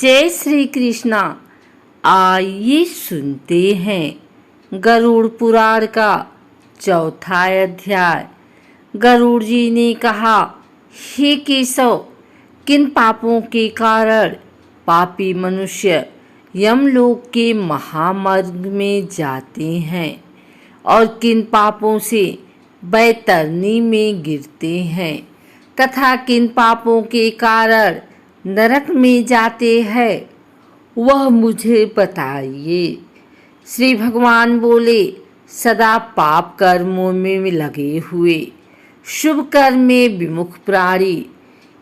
जय श्री कृष्णा। आइए सुनते हैं गरुड़ पुराण का चौथा अध्याय। गरुड़ जी ने कहा, हे केशव, किन पापों के कारण पापी मनुष्य यमलोक के महामार्ग में जाते हैं और किन पापों से बैतरनी में गिरते हैं तथा किन पापों के कारण नरक में जाते हैं, वह मुझे बताइए। श्री भगवान बोले, सदा पाप कर्मों में लगे हुए शुभ कर्म में विमुख प्राणी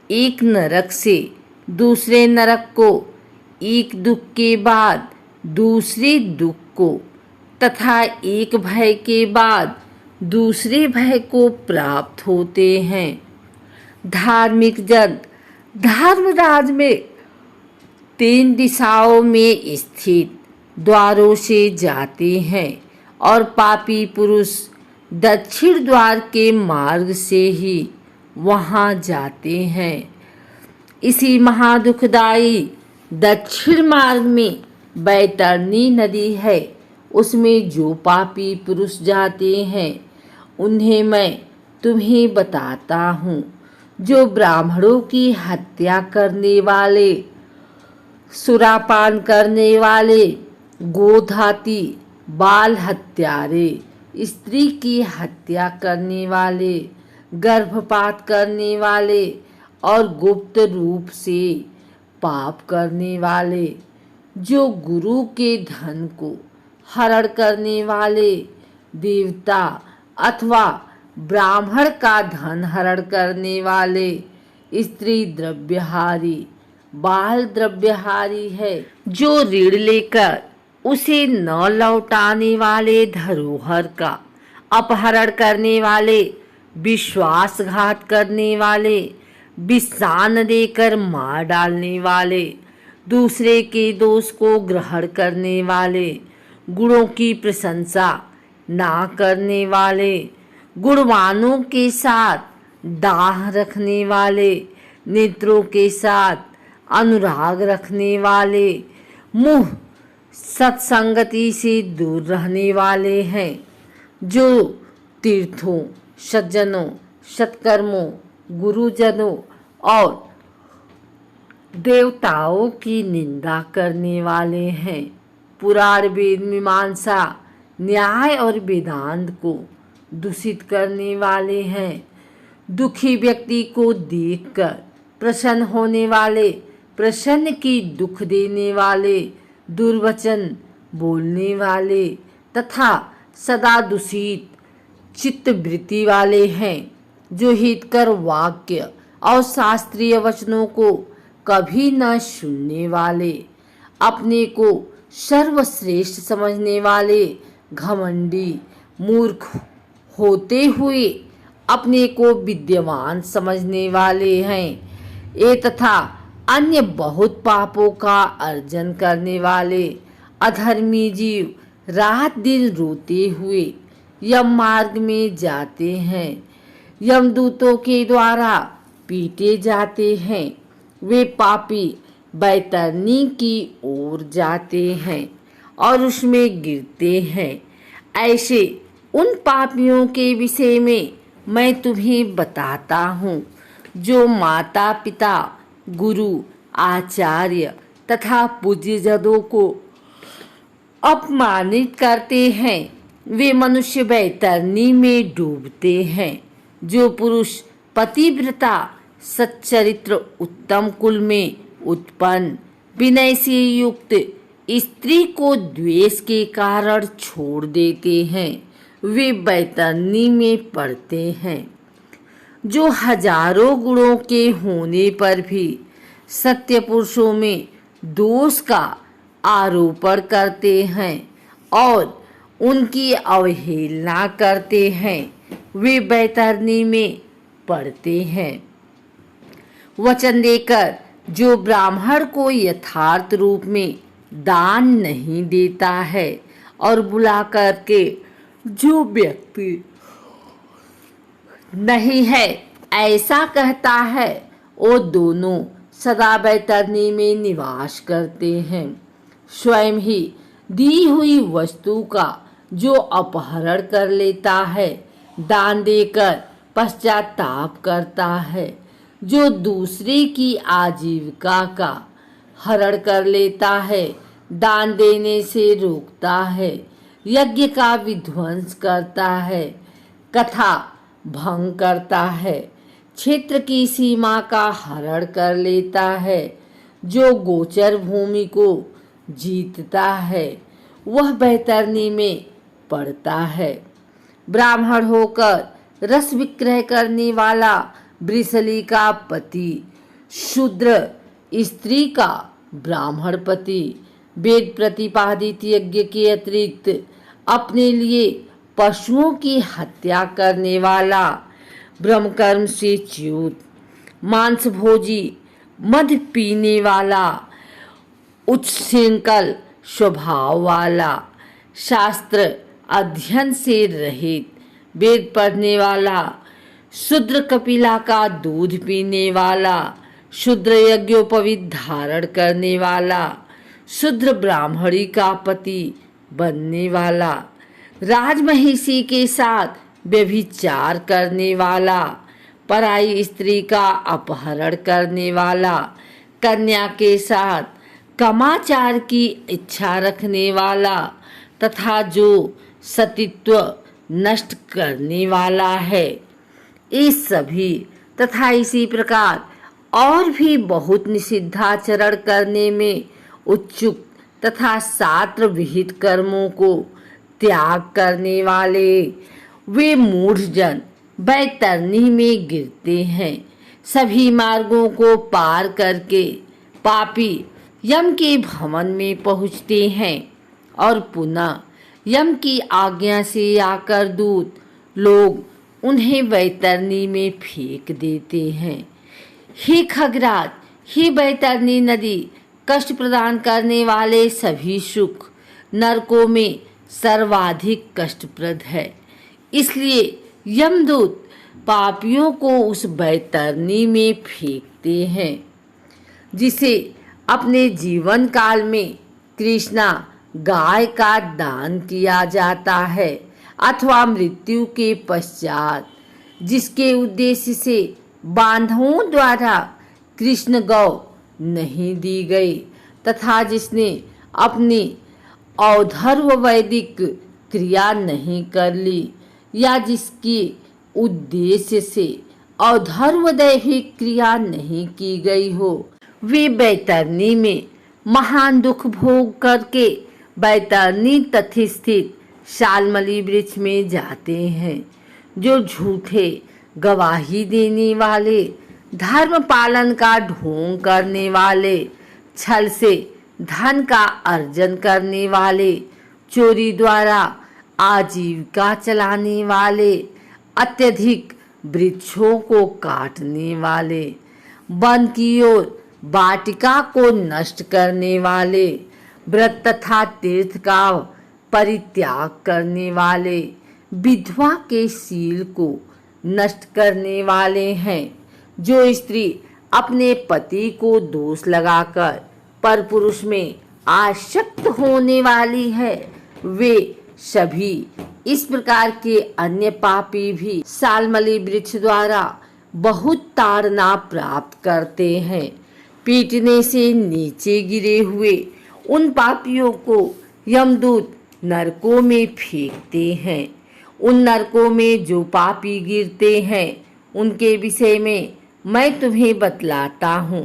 एक नरक से दूसरे नरक को, एक दुख के बाद दूसरे दुख को तथा एक भय के बाद दूसरे भय को प्राप्त होते हैं। धार्मिक जन धर्मराज में 3 दिशाओं में स्थित द्वारों से जाते हैं और पापी पुरुष दक्षिण द्वार के मार्ग से ही वहां जाते हैं। इसी महादुखदायी दक्षिण मार्ग में बैतरनी नदी है। उसमें जो पापी पुरुष जाते हैं उन्हें मैं तुम्हें बताता हूँ। जो ब्राह्मणों की हत्या करने वाले, सुरापान करने वाले, गोधाती, बाल हत्यारे, स्त्री की हत्या करने वाले, गर्भपात करने वाले और गुप्त रूप से पाप करने वाले, जो गुरु के धन को हरण करने वाले, देवता अथवा ब्राह्मण का धन हरण करने वाले, स्त्री द्रव्यहारी, बाल द्रव्यहारी है, जो ऋण लेकर उसे न लौटाने वाले, धरोहर का अपहरण करने वाले, विश्वासघात करने वाले, विषान देकर मार डालने वाले, दूसरे के दोष को ग्रहण करने वाले, गुणों की प्रशंसा ना करने वाले, गुणवानों के साथ दाह रखने वाले, नेत्रों के साथ अनुराग रखने वाले, मुंह सत्संगति से दूर रहने वाले हैं, जो तीर्थों, सज्जनों, सत्कर्मों, गुरुजनों और देवताओं की निंदा करने वाले हैं, पुराण वेद मीमांसा, न्याय और वेदांत को दूषित करने वाले हैं, दुखी व्यक्ति को देखकर प्रसन्न होने वाले, प्रसन्न की दुख देने वाले, दुर्वचन बोलने वाले तथा सदा दूषित चित्तवृत्ति वाले हैं, जो हितकर वाक्य और शास्त्रीय वचनों को कभी न सुनने वाले, अपने को सर्वश्रेष्ठ समझने वाले, घमंडी, मूर्ख होते हुए अपने को विद्वान समझने वाले हैं। ये तथा अन्य बहुत पापों का अर्जन करने वाले अधर्मी जीव रात दिन रोते हुए यम मार्ग में जाते हैं, यमदूतों के द्वारा पीटे जाते हैं। वे पापी बैतरनी की ओर जाते हैं और उसमें गिरते हैं। ऐसे उन पापियों के विषय में मैं तुम्हें बताता हूँ, जो माता पिता, गुरु, आचार्य तथा पूज्यजनों को अपमानित करते हैं। वे मनुष्य बैतरनी में डूबते हैं। जो पुरुष पतिव्रता, सच्चरित्र, उत्तम कुल में उत्पन्न, विनय से युक्त स्त्री को द्वेष के कारण छोड़ देते हैं, वे बैतरनी में पड़ते हैं। जो हजारों गुणों के होने पर भी सत्य पुरुषों में दोष का आरोपण करते हैं और उनकी अवहेलना करते हैं, वे बैतरनी में पड़ते हैं। वचन देकर जो ब्राह्मण को यथार्थ रूप में दान नहीं देता है और बुला करके जो व्यक्ति नहीं है ऐसा कहता है, वो दोनों सदा बैतरणी में निवास करते हैं। स्वयं ही दी हुई वस्तु का जो अपहरण कर लेता है, दान देकर पश्चाताप करता है। जो दूसरे की आजीविका का हरण कर लेता है, दान देने से रोकता है, यज्ञ का विध्वंस करता है, कथा भंग करता है, क्षेत्र की सीमा का हरण कर लेता है, जो गोचर भूमि को जीतता है, वह बैतरणी में पड़ता है। ब्राह्मण होकर रस विक्रय करने वाला वृषली का पति, शूद्र स्त्री का ब्राह्मण पति, वेद प्रतिपादित यज्ञ के अतिरिक्त अपने लिए पशुओं की हत्या करने वाला, ब्रह्मकर्म से च्युत, मांस भोजी, मद पीने वाला, उच्छृंखल स्वभाव वाला, शास्त्र अध्ययन से रहित, वेद पढ़ने वाला, शूद्र कपिला का दूध पीने वाला, शूद्र यज्ञोपवीत धारण करने वाला, शूद्र ब्राह्मणी का पति बनने वाला, राजमहिषी के साथ व्यभिचार करने वाला, पराई स्त्री का अपहरण करने वाला, कन्या के साथ कामाचार की इच्छा रखने वाला तथा जो सतीत्व नष्ट करने वाला है, इस सभी तथा इसी प्रकार और भी बहुत निषिद्धाचरण करने में उत्सुक तथा शास्त्र विहित कर्मों को त्याग करने वाले वे मूढ़जन बैतरणी में गिरते हैं। सभी मार्गों को पार करके पापी यम के भवन में पहुँचते हैं और पुनः यम की आज्ञा से आकर दूत लोग उन्हें बैतरणी में फेंक देते हैं। हे खगराज, हे बैतरणी नदी, कष्ट प्रदान करने वाले सभी सुख नरकों में सर्वाधिक कष्टप्रद है। इसलिए यमदूत पापियों को उस बैतरणी में फेंकते हैं, जिसे अपने जीवन काल में कृष्णा गाय का दान किया जाता है अथवा मृत्यु के पश्चात जिसके उद्देश्य से बांधवों द्वारा कृष्ण गौ नहीं दी गई तथा जिसने अपनी औधर्व वैदिक क्रिया नहीं कर ली या जिसकी उद्देश्य से औधर्व दैहिक क्रिया नहीं की गई हो, वे बैतरणी में महान दुख भोग करके बैतरणी तथ स्थित शालमली वृक्ष में जाते हैं। जो झूठे गवाही देने वाले, धर्म पालन का ढोंग करने वाले, छल से धन का अर्जन करने वाले, चोरी द्वारा आजीविका चलाने वाले, अत्यधिक वृक्षों को काटने वाले, वन की ओर वाटिका को नष्ट करने वाले, व्रत तथा तीर्थ का परित्याग करने वाले, विधवा के शील को नष्ट करने वाले हैं। जो स्त्री अपने पति को दोष लगाकर परपुरुष में आसक्त होने वाली है, वे सभी इस प्रकार के अन्य पापी भी शालमली वृक्ष द्वारा बहुत ताड़ना प्राप्त करते हैं। पीटने से नीचे गिरे हुए उन पापियों को यमदूत नरकों में फेंकते हैं। उन नरकों में जो पापी गिरते हैं उनके विषय में मैं तुम्हें बतलाता हूँ।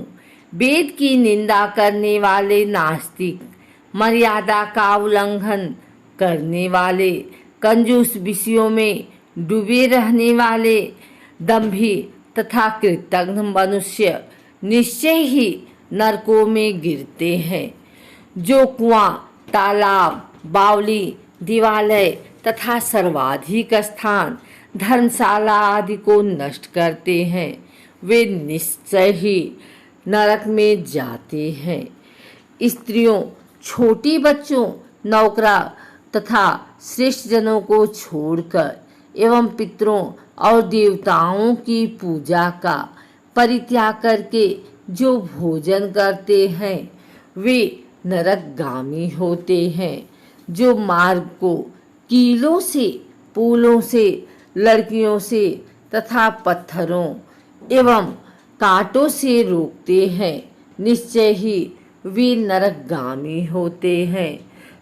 वेद की निंदा करने वाले नास्तिक, मर्यादा का उल्लंघन करने वाले, कंजूस विषयों में डूबे रहने वाले, दंभी तथा कृतघ्न मनुष्य निश्चय ही नरकों में गिरते हैं। जो कुआं, तालाब, बावली, दिवालय तथा सर्वाधिक स्थान, धर्मशाला आदि को नष्ट करते हैं, वे निश्चय ही नरक में जाते हैं। स्त्रियों, छोटी बच्चों, नौकरा तथा श्रेष्ठ जनों को छोड़कर एवं पितरों और देवताओं की पूजा का परित्याग करके जो भोजन करते हैं वे नरकगामी होते हैं। जो मार्ग को कीलों से, पुलों से, लड़कियों से तथा पत्थरों एवं कांटों से रोकते हैं, निश्चय ही वे नरकगामी होते हैं।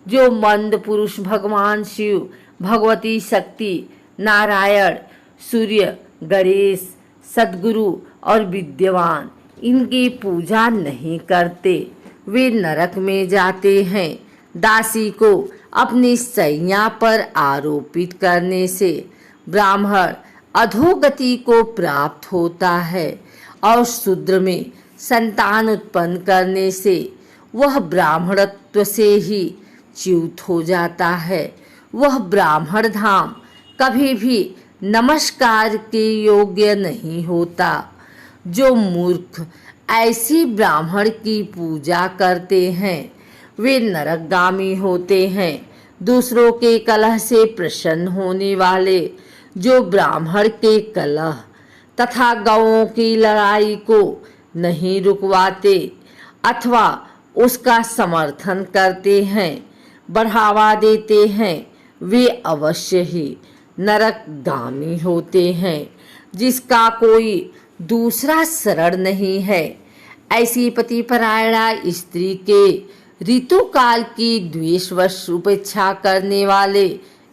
जो मंद पुरुष भगवान शिव, भगवती शक्ति, नारायण, सूर्य, गणेश, सद्गुरु और विद्यवान इनकी पूजा नहीं करते, वे नरक में जाते हैं। दासी को अपनी सैया पर आरोपित करने से ब्राह्मण अधोगति को प्राप्त होता है और शूद्र में संतान उत्पन्न करने से वह ब्राह्मणत्व से ही च्युत हो जाता है। वह ब्राह्मण धाम कभी भी नमस्कार के योग्य नहीं होता। जो मूर्ख ऐसी ब्राह्मण की पूजा करते हैं वे नरकगामी होते हैं। दूसरों के कलह से प्रसन्न होने वाले जो ब्राह्मण के कलह तथा गौओं की लड़ाई को नहीं रुकवाते अथवा उसका समर्थन करते हैं, बढ़ावा देते हैं, वे अवश्य ही नरकगामी होते हैं। जिसका कोई दूसरा शरण नहीं है, ऐसी पतिपरायणा स्त्री के ऋतुकाल की द्वेषवश उपेक्षा करने वाले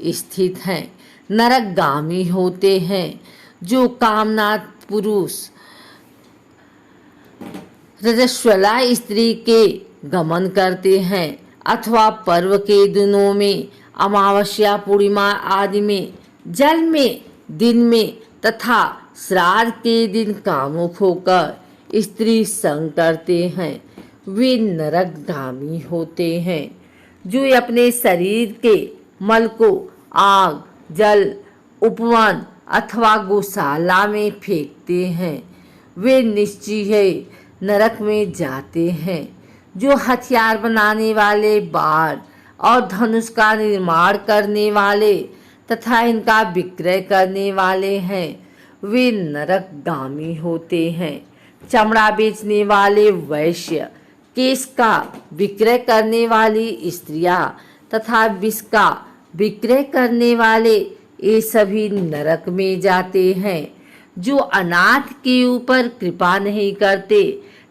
स्थित हैं, नरकगामी होते हैं। जो कामनाथ पुरुष रजस्वला स्त्री के गमन करते हैं अथवा पर्व के दिनों में, अमावस्या, पूर्णिमा आदि में, जल में, दिन में तथा श्राद्ध के दिन कामुक होकर स्त्री संग करते हैं, वे नरकगामी होते हैं। जो अपने शरीर के मल को आग, जल, उपवन अथवा गौशाला में फेंकते हैं, वे निश्चय नरक में जाते हैं। जो हथियार बनाने वाले, बाण और धनुष का निर्माण करने वाले तथा इनका विक्रय करने वाले हैं, वे नरकगामी होते हैं। चमड़ा बेचने वाले वैश्य, केश का विक्रय करने वाली स्त्रियां तथा विष का विक्रय करने वाले ये सभी नरक में जाते हैं। जो अनाथ के ऊपर कृपा नहीं करते,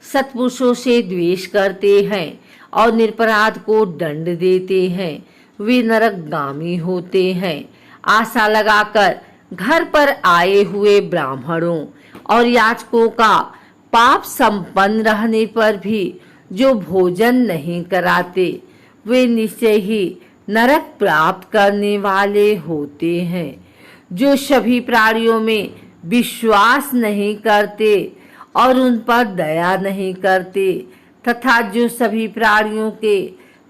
सत्पुरुषों से द्वेष करते हैं और निरपराध को दंड देते हैं, वे नरकगामी होते हैं। आशा लगाकर घर पर आए हुए ब्राह्मणों और याचकों का पाप संपन्न रहने पर भी जो भोजन नहीं कराते, वे निश्चय ही नरक प्राप्त करने वाले होते हैं। जो सभी प्राणियों में विश्वास नहीं करते और उन पर दया नहीं करते तथा जो सभी प्राणियों के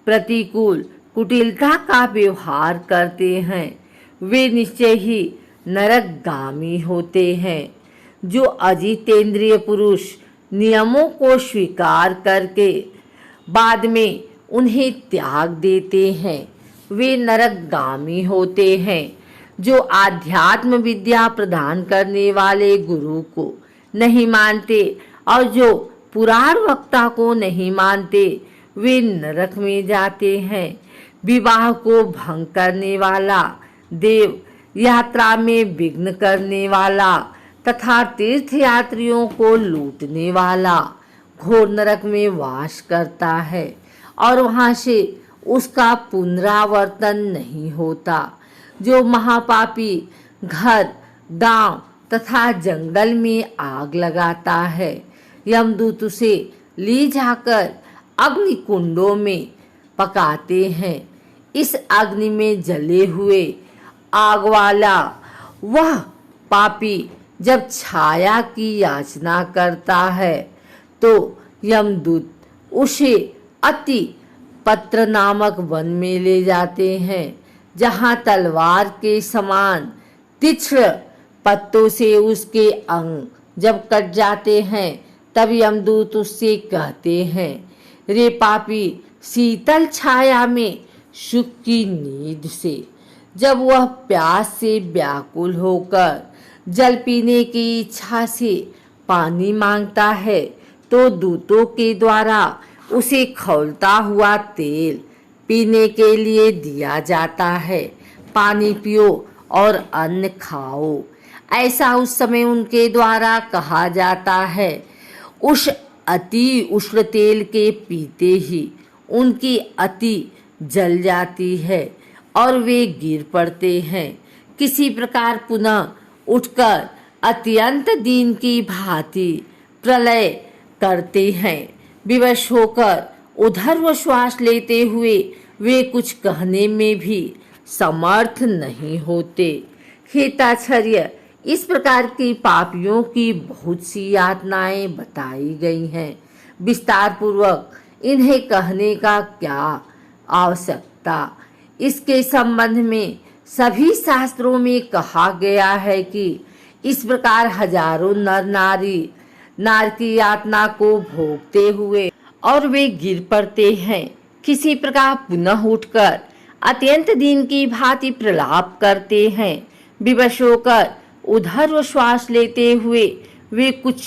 प्रतिकूल कुटिलता का व्यवहार करते हैं, वे निश्चय ही नरकगामी होते हैं। जो अजितेंद्रिय पुरुष नियमों को स्वीकार करके बाद में उन्हें त्याग देते हैं, वे नरकगामी होते हैं। जो आध्यात्म विद्या प्रदान करने वाले गुरु को नहीं मानते और जो पुराण वक्ता को नहीं मानते, वे नरक में जाते हैं। विवाह को भंग करने वाला, देव यात्रा में विघ्न करने वाला तथा तीर्थयात्रियों को लूटने वाला घोर नरक में वास करता है और वहाँ से उसका पुनरावर्तन नहीं होता। जो महापापी घर, गांव तथा जंगल में आग लगाता है, यमदूत उसे ले जाकर अग्नि कुंडों में पकाते हैं। इस अग्नि में जले हुए आग वाला वह पापी जब छाया की याचना करता है तो यमदूत उसे अति पत्र नामक वन में ले जाते हैं, जहाँ तलवार के समान तीक्ष्ण पत्तों से उसके अंग जब कट जाते हैं, तब यमदूत उससे कहते हैं, रे पापी, शीतल छाया में सुख की नींद से जब वह प्यास से व्याकुल होकर जल पीने की इच्छा से पानी मांगता है, तो दूतों के द्वारा उसे खौलता हुआ तेल पीने के लिए दिया जाता है। पानी पियो और अन्न खाओ, ऐसा उस समय उनके द्वारा कहा जाता है। उस अति उष्ण तेल के पीते ही उनकी अति जल जाती है और वे गिर पड़ते हैं। किसी प्रकार पुनः उठकर अत्यंत दीन की भांति प्रलय करते हैं। विवश होकर ऊर्ध्व श्वास लेते हुए वे कुछ कहने में भी समर्थ नहीं होते। हे तात्पर्य, इस प्रकार की पापियों की बहुत सी यातनाएं बताई गई हैं। विस्तार पूर्वक इन्हें कहने का क्या आवश्यकता। इसके संबंध में सभी शास्त्रों में कहा गया है कि इस प्रकार हजारों नर नार की यातना को भोगते हुए और वे गिर पड़ते हैं। किसी प्रकार पुनः उठकर अत्यंत दीन की भांति प्रलाप करते हैं। विवश होकर ऊर्ध्व श्वास लेते हुए वे कुछ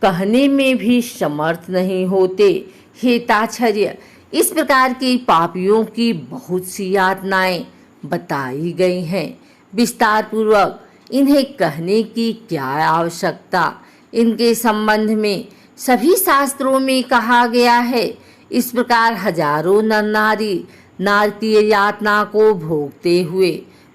कहने में भी समर्थ नहीं होते। हे तात्पर्य, इस प्रकार की पापियों की बहुत सी यातनाएं बताई गई हैं। विस्तार पूर्वक इन्हें कहने की क्या आवश्यकता। इनके संबंध में सभी शास्त्रों में कहा गया है। इस प्रकार हजारों नर नार की यातना को भोगते हुए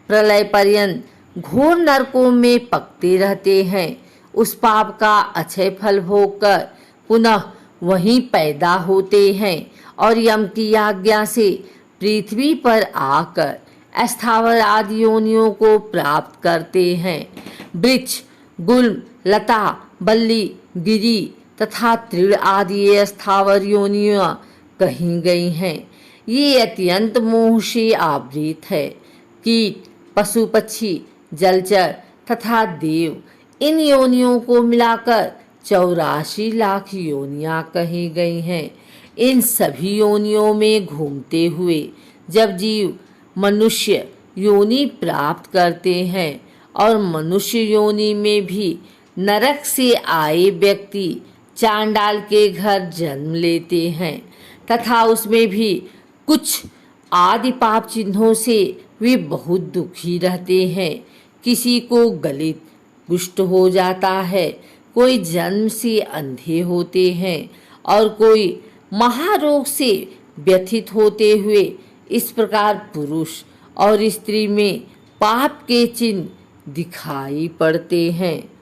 प्रलय पर्यंत घोर नरकों में पकते रहते हैं। उस पाप का अक्षय फल भोगकर पुनः वहीं पैदा होते हैं और यम की आज्ञा से पृथ्वी पर आकर स्थावर आदि योनियों को प्राप्त करते हैं। वृक्ष, गुल्म, लता, बल्ली, गिरी तथा तृण आदि ये स्थावर योनियां कही गई हैं। ये अत्यंत मोह से आवृत है। कीट, पशु पक्षी, जलचर तथा देव, इन योनियों को मिलाकर 84 लाख योनियां कही गई हैं। इन सभी योनियों में घूमते हुए जब जीव मनुष्य योनि प्राप्त करते हैं और मनुष्य योनि में भी नरक से आए व्यक्ति चांडाल के घर जन्म लेते हैं तथा उसमें भी कुछ आदि पाप चिन्हों से वे बहुत दुखी रहते हैं। किसी को गलित कुष्ठ हो जाता है, कोई जन्म से अंधे होते हैं और कोई महारोग से व्यथित होते हुए इस प्रकार पुरुष और स्त्री में पाप के चिन्ह दिखाई पड़ते हैं।